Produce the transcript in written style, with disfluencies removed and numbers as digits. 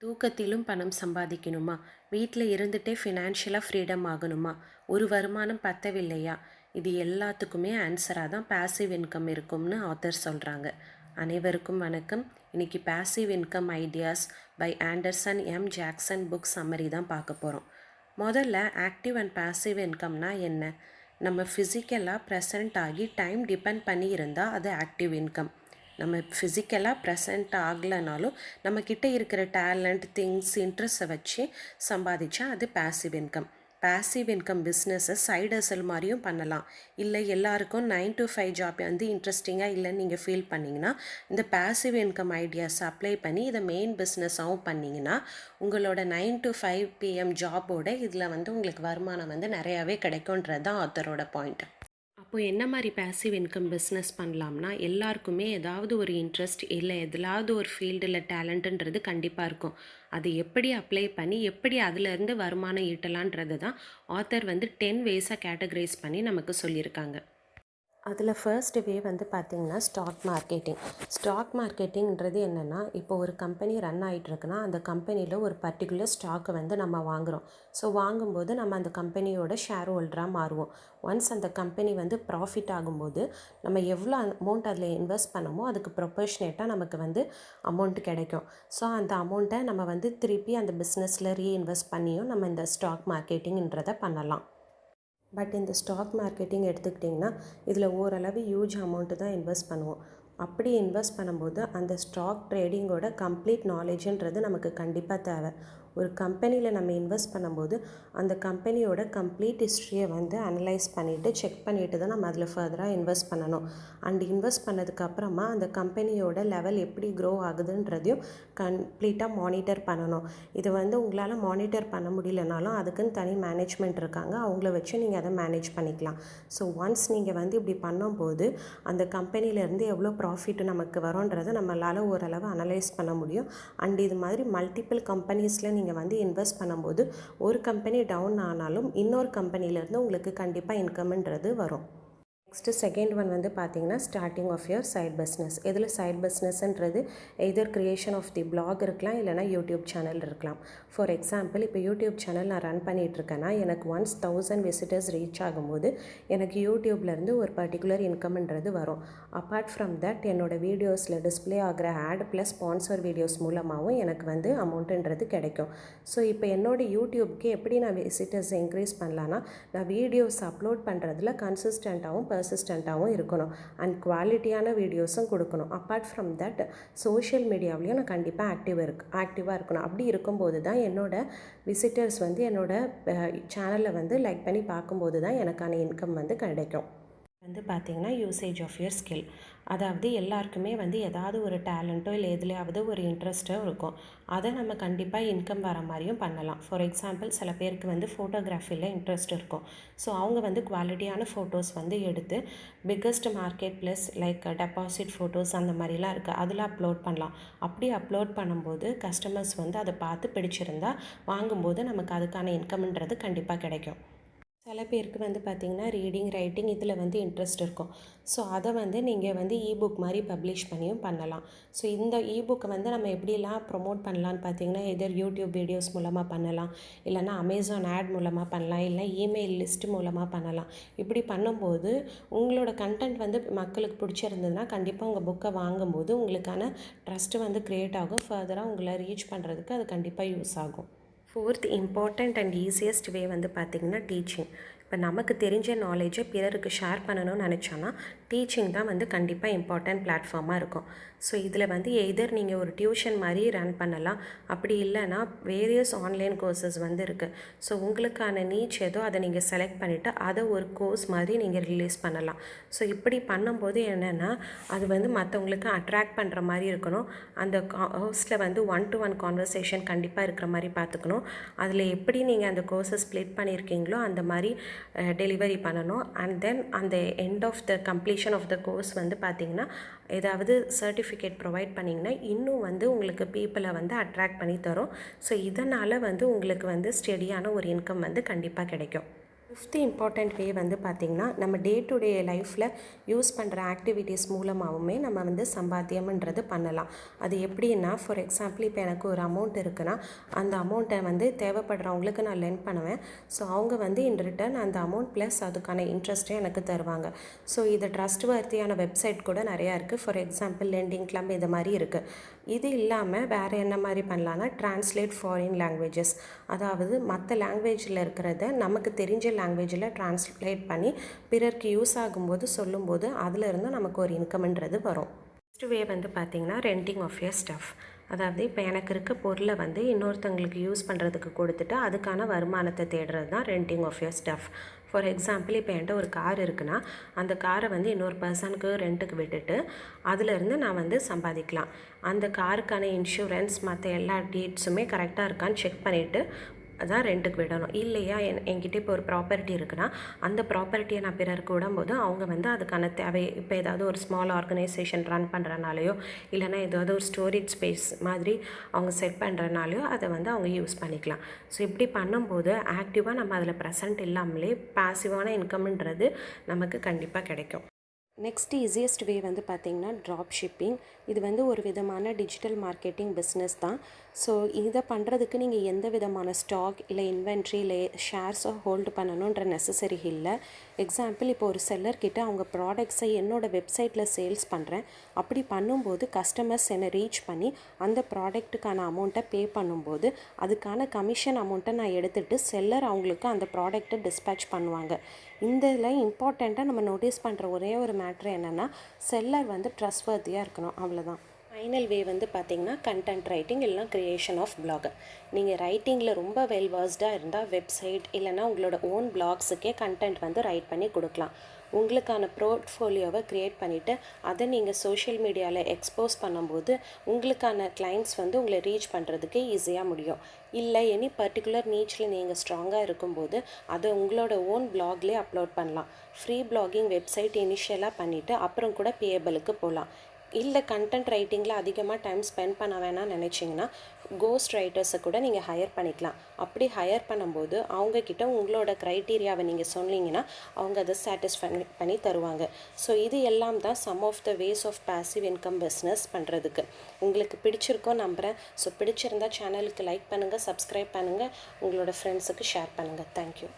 தூக்கத்திலும் பணம் சம்பாதிக்கணுமா? வீட்டில் இருந்துகிட்டே ஃபினான்ஷியலாக ஃப்ரீடம் ஆகணுமா? ஒரு வருமானம் பத்தவில்லையா? இது எல்லாத்துக்குமே ஆன்சராக தான் பேசிவ் இன்கம் இருக்கும்னு ஆத்தர் சொல்கிறாங்க. அனைவருக்கும் வணக்கம். இன்றைக்கி passive income ideas by Anderson M Jackson book summary தான் பார்க்க போகிறோம். முதல்ல ஆக்டிவ் அண்ட் பேசிவ் இன்கம்னா என்ன? நம்ம ஃபிசிக்கலாக ப்ரெசண்ட் ஆகி டைம் டிபெண்ட் பண்ணி இருந்தால் அது ஆக்டிவ் இன்கம். நம்ம ஃபிசிக்கலாக ப்ரெசென்ட் ஆகலைனாலும் நம்மக்கிட்ட இருக்கிற டேலண்ட், திங்ஸ், இன்ட்ரெஸ்ட்டை வச்சு சம்பாதிச்சா அது பேசிவ் இன்கம். பேசிவ் இன்கம் பிஸ்னஸை சைடு ஹசல் மாதிரியும் பண்ணலாம். இல்லை எல்லாருக்கும் 9 to 5 ஜாப் வந்து இன்ட்ரெஸ்டிங்காக இல்லைன்னு நீங்கள் ஃபீல் பண்ணிங்கன்னா இந்த பேசிவ் இன்கம் ஐடியாஸ் அப்ளை பண்ணி இதை மெயின் பிஸ்னஸாகவும் பண்ணிங்கன்னா உங்களோட 9 to 5 PM ஜாபோட இதில் வந்து உங்களுக்கு வருமானம் வந்து நிறையாவே கிடைக்குன்றது தான் ஆத்தரோட பாயிண்ட். அப்போது என்ன மாதிரி பேசிவ் இன்கம் பிஸ்னஸ் பண்ணலாம்னா, எல்லாருக்குமே ஏதாவது ஒரு இன்ட்ரெஸ்ட் இல்லை எதிலாவது ஒரு ஃபீல்டில் டேலண்ட்டுன்றது கண்டிப்பாக இருக்கும். அது எப்படி அப்ளை பண்ணி எப்படி அதிலேருந்து வருமானம் ஈட்டலான்றது தான் ஆத்தர் வந்து 10 வேஸாக கேட்டகரைஸ் பண்ணி நமக்கு சொல்லியிருக்காங்க. அதில் ஃபர்ஸ்ட் வே வந்து பார்த்திங்கன்னா ஸ்டாக் மார்க்கெட்டிங்கிறது என்னென்னா, இப்போ ஒரு கம்பெனி ரன் ஆகிட்டுருக்குன்னா அந்த கம்பெனியில் ஒரு பர்டிகுலர் ஸ்டாக்கை வந்து நம்ம வாங்குகிறோம். ஸோ வாங்கும்போது நம்ம அந்த கம்பெனியோட ஷேர் ஹோல்டராக மாறுவோம். ஒன்ஸ் அந்த கம்பெனி வந்து ப்ராஃபிட் ஆகும்போது நம்ம எவ்வளோ அமௌண்ட் அதில் இன்வெஸ்ட் பண்ணமோ அதுக்கு ப்ரொபோர்ஷனேட்டாக நமக்கு வந்து அமௌண்ட் கிடைக்கும். ஸோ அந்த அமௌண்ட்டை நம்ம வந்து திருப்பி அந்த பிஸ்னஸில் ரீஇன்வெஸ்ட் பண்ணியும் நம்ம இந்த ஸ்டாக் மார்க்கெட்டிங்ன்றதை பண்ணலாம். பட் இந்த ஸ்டாக் மார்க்கெட்டிங் எடுத்துக்கிட்டிங்கன்னா இதில் ஓரளவு ஹியூஜ் அமௌண்ட்டு தான் இன்வெஸ்ட் பண்ணுவோம். அப்படி இன்வெஸ்ட் பண்ணும்போது அந்த ஸ்டாக் ட்ரேடிங்கோட கம்ப்ளீட் நாலேஜுன்றது நமக்கு கண்டிப்பாக தேவை. ஒரு கம்பெனியில் நம்ம இன்வெஸ்ட் பண்ணும்போது அந்த கம்பெனியோட கம்ப்ளீட் ஹிஸ்ட்ரியை வந்து அனலைஸ் பண்ணிவிட்டு செக் பண்ணிவிட்டு தான் நம்ம அதில் ஃபர்தராக இன்வெஸ்ட் பண்ணணும். அண்ட் இன்வெஸ்ட் பண்ணதுக்கப்புறமா அந்த கம்பெனியோட லெவல் எப்படி க்ரோ ஆகுதுன்றதையும் கம்ப்ளீட்டாக மானிட்டர் பண்ணணும். இது வந்து உங்களால் மானிட்டர் பண்ண முடியலனாலும் அதுக்குன்னு தனி மேனேஜ்மெண்ட் இருக்காங்க, அவங்கள வச்சு நீங்கள் அதை மேனேஜ் பண்ணிக்கலாம். ஸோ ஒன்ஸ் நீங்கள் வந்து இப்படி பண்ணும்போது அந்த கம்பெனிலேருந்து எவ்வளோ ப்ராஃபிட் நமக்கு வரும்ன்றதை நம்மளால் ஓரளவு அனலைஸ் பண்ண முடியும். அண்ட் இது மாதிரி மல்டிபிள் கம்பெனிஸில் நீங்கள் வந்து இன்வெஸ்ட் பண்ணும்போது ஒரு கம்பெனி டவுன் ஆனாலும் இன்னொரு கம்பெனிலேருந்து உங்களுக்கு கண்டிப்பாக இன்கம்ன்றது வரும். நெக்ஸ்ட்டு செகண்ட் ஒன் வந்து பார்த்திங்கன்னா starting of your side business. இதில் சைட் பிஸ்னஸ்ன்றது either creation of the blog இருக்கலாம், இல்லைனா யூடியூப் சேனல் இருக்கலாம். ஃபார் எக்ஸாம்பிள் இப்போ யூடியூப் சேனல் நான் ரன் பண்ணிகிட்ருக்கேன்னா எனக்கு ஒன்ஸ் 1000 விசிட்டர்ஸ் ரீச் ஆகும்போது எனக்கு யூடியூப்லேருந்து ஒரு பர்டிகுலர் இன்கம்ன்றது வரும். அப்பார்ட் ஃப்ரம் தட் என்னோடய வீடியோஸில் டிஸ்பிளே ஆகிற ஆட் ப்ளஸ் ஸ்பான்சர் வீடியோஸ் மூலமாகவும் எனக்கு வந்து அமௌண்ட்டுன்றது கிடைக்கும். ஸோ இப்போ என்னோடய யூடியூப்க்கு எப்படி நான் விசிட்டர்ஸ் இன்க்ரீஸ் பண்ணலான்னா, நான் வீடியோஸ் அப்லோட் பண்ணுறதுல கன்சிஸ்டண்ட்டாகவும் பர்சிஸ்டண்ட்டாகவும் இருக்கணும் அண்ட் குவாலிட்டியான வீடியோஸும் கொடுக்கணும். அப்பார்ட் ஃப்ரம் தட் சோஷியல் மீடியாவிலையும் நான் கண்டிப்பாக ஆக்டிவாக இருக்கணும். அப்படி இருக்கும்போது தான் என்னோடய விசிட்டர்ஸ் வந்து என்னோடய சேனலை வந்து லைக் பண்ணி பார்க்கும்போது தான் எனக்கான இன்கம் வந்து கிடைக்கும். வந்து பார்த்திங்கன்னா யூசேஜ் ஆஃப் யுவர் ஸ்கில். அதாவது எல்லாருக்குமே வந்து ஏதாவது ஒரு டேலண்ட்டோ இல்லை எதுலையாவது ஒரு இன்ட்ரெஸ்ட்டோ இருக்கும். அதை நம்ம கண்டிப்பாக இன்கம் வர மாதிரியும் பண்ணலாம். ஃபார் எக்ஸாம்பிள் சில பேருக்கு வந்து ஃபோட்டோகிராஃபியில் இன்ட்ரெஸ்ட் இருக்கும். ஸோ அவங்க வந்து குவாலிட்டியான ஃபோட்டோஸ் வந்து எடுத்து biggest market plus like deposit photos அந்த மாதிரிலாம் இருக்குது, அதில் அப்லோட் பண்ணலாம். அப்படி அப்லோட் பண்ணும்போது கஸ்டமர்ஸ் வந்து அதை பார்த்து பிடிச்சிருந்தா வாங்கும்போது நமக்கு அதுக்கான இன்கம்ன்றது கண்டிப்பாக கிடைக்கும். சில பேருக்கு வந்து பார்த்திங்கன்னா ரீடிங், ரைட்டிங் இதில் வந்து இன்ட்ரெஸ்ட் இருக்கும். ஸோ அதை வந்து நீங்கள் வந்து இபுக் மாதிரி பப்ளிஷ் பண்ணியும் பண்ணலாம். ஸோ இந்த இபுக்கை வந்து நம்ம எப்படிலாம் ப்ரொமோட் பண்ணலான்னு பார்த்தீங்கன்னா எதர் யூடியூப் வீடியோஸ் மூலமாக பண்ணலாம், இல்லைனா அமேசான் ஆட் மூலமாக பண்ணலாம், இல்லை இமெயில் லிஸ்ட் மூலமாக பண்ணலாம். இப்படி பண்ணும்போது உங்களோட கண்டென்ட் வந்து மக்களுக்கு பிடிச்சிருந்ததுன்னா கண்டிப்பாக உங்கள் புக்கை வாங்கும்போது உங்களுக்கான ட்ரஸ்ட்டு வந்து க்ரியேட் ஆகும். ஃபர்தராக உங்களை ரீச் பண்ணுறதுக்கு அது கண்டிப்பாக யூஸ் ஆகும். Fourth important and easiest way வந்து பார்த்திங்கன்னா டீச்சிங். இப்போ நமக்கு தெரிஞ்ச நாலேஜை பிறருக்கு ஷேர் பண்ணணும்னு நினச்சோன்னா டீச்சிங் தான் வந்து கண்டிப்பாக இம்பார்ட்டண்ட் பிளாட்ஃபார்மாக இருக்கும். ஸோ இதில் வந்து எதர் நீங்கள் ஒரு டியூஷன் மாதிரி ரன் பண்ணலாம், அப்படி இல்லைன்னா வேரியஸ் ஆன்லைன் கோர்சஸ் வந்து இருக்குது. ஸோ உங்களுக்கான நீச் ஏதோ அதை நீங்கள் செலக்ட் பண்ணிவிட்டு அதை ஒரு கோர்ஸ் மாதிரி நீங்கள் ரிலீஸ் பண்ணலாம். ஸோ இப்படி பண்ணும்போது என்னென்னா அது வந்து மற்றவங்களுக்கு அட்ராக்ட் பண்ணுற மாதிரி இருக்கணும். அந்த கோர்ஸில் வந்து 1-to-1 கான்வர்சேஷன் கண்டிப்பாக இருக்கிற மாதிரி பார்த்துக்கணும். அதில் எப்படி நீங்கள் அந்த கோர்ஸை ஸ்ப்ளிட் பண்ணியிருக்கீங்களோ அந்த மாதிரி டெலிவரி பண்ணணும். அண்ட் தென் அந்த end of the completion of the course வந்து பார்த்திங்கன்னா ஏதாவது சர்டிஃபிகேட் ப்ரொவைட் பண்ணிங்கன்னா இன்னும் வந்து உங்களுக்கு பீப்புளை வந்து அட்ராக்ட் பண்ணி தரும். ஸோ இதனால் வந்து உங்களுக்கு வந்து ஸ்டெடியான ஒரு இன்கம் வந்து கண்டிப்பாக கிடைக்கும். ஃபிஃப்த் இம்பார்ட்டண்ட் வே வந்து பார்த்திங்கன்னா, நம்ம டே டு டே லைஃப்பில் யூஸ் பண்ணுற ஆக்டிவிட்டீஸ் மூலமாகவுமே நம்ம வந்து சம்பாத்தியம்ன்றது பண்ணலாம். அது எப்படின்னா, ஃபார் எக்ஸாம்பிள் இப்போ எனக்கு ஒரு அமௌண்ட் இருக்குன்னா, அந்த அமௌண்ட்டை வந்து தேவைப்படுறவங்களுக்கு நான் லெண்ட் பண்ணுவேன். ஸோ அவங்க வந்து இன் ரிட்டர்ன் அந்த அமௌண்ட் ப்ளஸ் அதுக்கான இன்ட்ரெஸ்ட்டையும் எனக்கு தருவாங்க. ஸோ இது ட்ரஸ்ட் வர்த்தியான வெப்சைட் கூட நிறையா இருக்குது. ஃபார் எக்ஸாம்பிள் லெண்டிங் கிளப் இது மாதிரி இருக்குது. இது இல்லாமல் வேறு என்ன மாதிரி பண்ணலான்னா, ட்ரான்ஸ்லேட் ஃபாரின் லாங்குவேஜஸ், அதாவது மற்ற லாங்குவேஜில் இருக்கிறத நமக்கு தெரிஞ்ச லாங்குவேஜில் ட்ரான்ஸ்லேட் பண்ணி பிறருக்கு யூஸ் ஆகும்போது சொல்லும்போது அதிலிருந்து நமக்கு ஒரு இன்கம்ன்றது வரும். நெக்ஸ்ட் வே வந்து பார்த்திங்கன்னா, ரெண்டிங் ஆஃப் யர் ஸ்டஃப். அதாவது இப்போ எனக்கு இருக்க பொருளை வந்து இன்னொருத்தவங்களுக்கு யூஸ் பண்ணுறதுக்கு கொடுத்துட்டு அதுக்கான வருமானத்தை தேடுறது தான் renting of your stuff. For example இப்போ என்கிட்ட ஒரு கார் இருக்குன்னா, அந்த காரை வந்து இன்னொரு பர்சனுக்கு ரெண்ட்டுக்கு விட்டுட்டு அதிலேருந்து நான் வந்து சம்பாதிக்கலாம். அந்த காருக்கான இன்சூரன்ஸ் மற்ற எல்லா டீட்ஸுமே கரெக்டாக இருக்கான்னு செக் பண்ணிவிட்டு அதான் ரெண்ட்டுக்கு விடணும். இல்லையா என்கிட்ட இப்போ ஒரு ப்ராப்பர்ட்டி இருக்குன்னா, அந்த ப்ராப்பர்ட்டியை நான் பிறருக்கு விடும்போது அவங்க வந்து அதுக்கான தேவை, இப்போ ஏதாவது ஒரு ஸ்மால் ஆர்கனைசேஷன் ரன் பண்ணுறனாலையோ இல்லைனா ஏதாவது ஒரு ஸ்டோரேஜ் ஸ்பேஸ் மாதிரி அவங்க செட் பண்ணுறனாலையோ அதை வந்து அவங்க யூஸ் பண்ணிக்கலாம். ஸோ இப்படி பண்ணும்போது ஆக்டிவாக நம்ம அதில் ப்ரெசன்ட் இல்லாமலே பாசிவான இன்கம்ன்றது நமக்கு கண்டிப்பாக கிடைக்கும். நெக்ஸ்ட் ஈஸியஸ்ட் வே வந்து பார்த்திங்கன்னா, ட்ராப் ஷிப்பிங். இது வந்து ஒரு விதமான டிஜிட்டல் மார்க்கெட்டிங் பிஸ்னஸ் தான். ஸோ இதை பண்ணுறதுக்கு நீங்கள் எந்த விதமான ஸ்டாக் இல்லை இன்வென்ட்ரி இல்லை ஷேர்ஸோ ஹோல்டு பண்ணணுன்ற நெசசரி இல்லை. எக்ஸாம்பிள் இப்போ ஒரு செல்லர்கிட்ட அவங்க ப்ராடக்ட்ஸை என்னோடய வெப்சைட்டில் சேல்ஸ் பண்ணுறேன். அப்படி பண்ணும்போது கஸ்டமர்ஸ் என்னை ரீச் பண்ணி அந்த ப்ராடக்ட்டுக்கான அமௌண்ட்டை பே பண்ணும்போது அதுக்கான கமிஷன் அமௌண்ட்டை நான் எடுத்துகிட்டு செல்லர் அவங்களுக்கு அந்த ப்ராடக்ட்டை டிஸ்பேட்ச் பண்ணுவாங்க. இதில் இம்பார்ட்டண்ட்டாக நம்ம நோட்டீஸ் பண்ணுற ஒரே ஒரு மேட்ரு என்னென்னா, செல்லர் வந்து ட்ரஸ்ட்வர்த்தியாக இருக்கணும், அவ்வளோதான். ஃபைனல் வே வந்து பார்த்திங்கன்னா, கண்டென்ட் ரைட்டிங் இல்லைனா க்ரியேஷன் ஆஃப் பிளாகர். நீங்கள் ரைட்டிங்கில் ரொம்ப வெல் வர்ஸ்டாக இருந்தால் வெப்சைட் இல்லைனா உங்களோட ஓன் பிளாக்ஸுக்கே கண்டென்ட் வந்து ரைட் பண்ணி கொடுக்கலாம். உங்களுக்கான போர்ட்ஃபோலியோவை க்ரியேட் பண்ணிவிட்டு அதை நீங்கள் சோஷியல் மீடியாவில் எக்ஸ்போஸ் பண்ணும்போது உங்களுக்கான கிளைண்ட்ஸ் வந்து உங்களை ரீச் பண்ணுறதுக்கு ஈஸியாக முடியும். இல்லை எனி பர்டிகுலர் நீச்சில் நீங்கள் ஸ்ட்ராங்காக இருக்கும்போது அதை உங்களோட ஓன் பிளாக்லேயே அப்லோட் பண்ணலாம். ஃப்ரீ பிளாகிங் வெப்சைட் இனிஷியலாக பண்ணிவிட்டு அப்புறம் கூட பேயபிளுக்கு போகலாம். இல்லை கண்டென்ட் ரைட்டிங்கில் அதிகமாக டைம் ஸ்பெண்ட் பண்ண வேணாம்னு நினச்சிங்கன்னா கோஸ்ட் ரைட்டர்ஸை கூட நீங்கள் ஹையர் பண்ணிக்கலாம். அப்படி ஹையர் பண்ணும்போது அவங்கக்கிட்ட உங்களோட க்ரைட்டீரியாவை நீங்கள் சொன்னீங்கன்னா அவங்க அதை சாட்டிஸ்ஃபை பண்ணி தருவாங்க. ஸோ இது எல்லாம் தான் some of the ways of passive income business பண்ணுறதுக்கு. உங்களுக்கு பிடிச்சிருக்கோ நம்புகிறேன். ஸோ பிடிச்சிருந்தா சேனலுக்கு லைக் பண்ணுங்கள், சப்ஸ்கிரைப் பண்ணுங்கள், உங்களோட ஃப்ரெண்ட்ஸுக்கு ஷேர் பண்ணுங்கள். தேங்க்யூ.